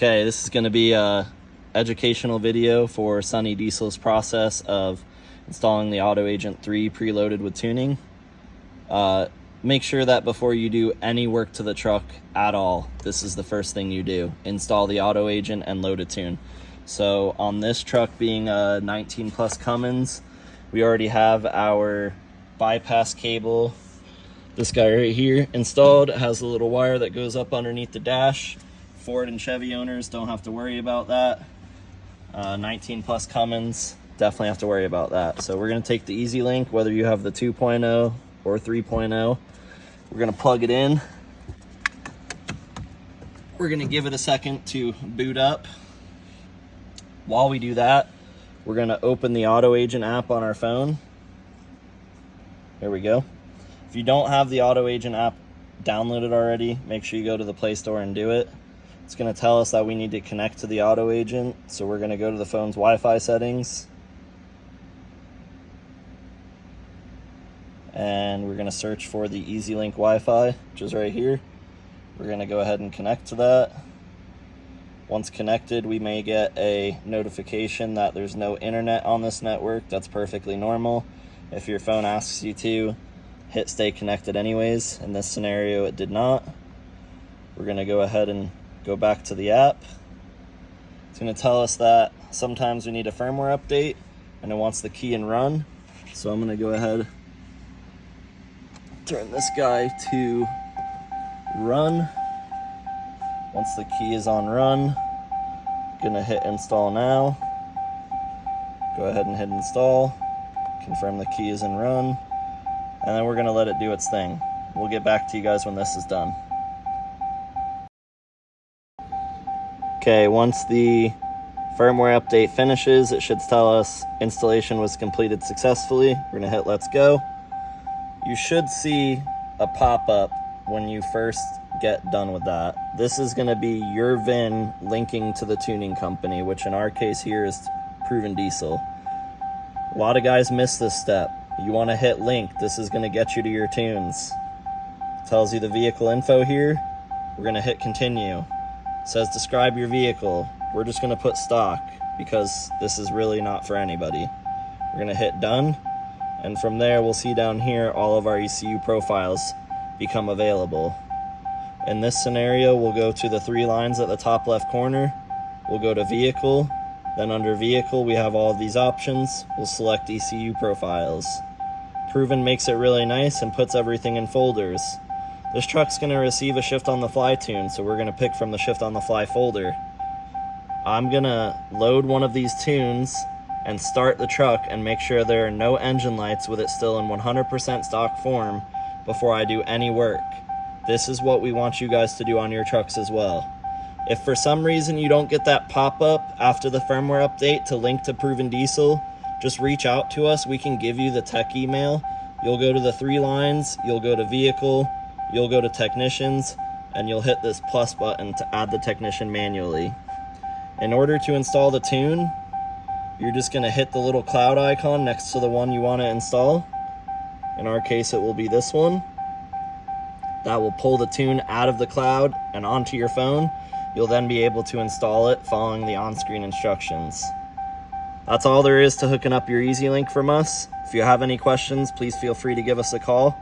Okay, this is going to be a educational video for Sunny Diesel's process of installing the Auto Agent 3 preloaded with tuning. Make sure that before you do any work to the truck at all, this is the first thing you do. Install the Auto Agent and load a tune. So on this truck being a 19 plus Cummins, we already have our bypass cable, this guy right here, installed. It has a little wire that goes up underneath the dash. Ford and Chevy owners don't have to worry about that. 19 plus Cummins, definitely have to worry about that. So we're going to take the Ezlynk, whether you have the 2.0 or 3.0. We're going to plug it in. We're going to give it a second to boot up. While we do that, we're going to open the Auto Agent app on our phone. There we go. If you don't have the Auto Agent app downloaded already, make sure you go to the Play Store and do it. It's going to tell us that we need to connect to the Auto Agent, so we're going to go to the phone's Wi-Fi settings. And we're going to search for the Ezlynk Wi-Fi, which is right here. We're going to go ahead and connect to that. Once connected, we may get a notification that there's no internet on this network. That's perfectly normal. If your phone asks you to, hit stay connected anyways. In this scenario, it did not. We're going to go ahead and go back to the app. It's going to tell us that sometimes we need a firmware update, and it wants the key and run. So I'm going to go ahead, turn this guy to run. Once the key is on run, going to hit install now. Go ahead and hit install. Confirm the key is in run. And then we're going to let it do its thing. We'll get back to you guys when this is done. Okay, once the firmware update finishes, it should tell us installation was completed successfully. We're going to hit let's go. You should see a pop-up when you first get done with that. This is going to be your VIN linking to the tuning company, which in our case here is Proven Diesel. A lot of guys miss this step. You want to hit link. This is going to get you to your tunes. It tells you the vehicle info here. We're going to hit continue. It says describe your vehicle. We're just going to put stock because this is really not for anybody. We're going to hit done. And from there, we'll see down here all of our ECU profiles become available. In this scenario, we'll go to the three lines at the top left corner. We'll go to vehicle. Then under vehicle, we have all of these options. We'll select ECU profiles. Proven makes it really nice and puts everything in folders. This truck's going to receive a shift on the fly tune, so we're going to pick from the shift on the fly folder. I'm going to load one of these tunes and start the truck and make sure there are no engine lights with it still in 100% stock form before I do any work. This is what we want you guys to do on your trucks as well. If for some reason you don't get that pop-up after the firmware update to link to Proven Diesel, just reach out to us. We can give you the tech email. You'll go to the three lines, you'll go to vehicle, you'll go to technicians, and you'll hit this plus button to add the technician manually. In order to install the tune, you're just going to hit the little cloud icon next to the one you want to install. In our case, it will be this one. That will pull the tune out of the cloud and onto your phone. You'll then be able to install it following the on-screen instructions. That's all there is to hooking up your Ezlynk from us. If you have any questions, please feel free to give us a call.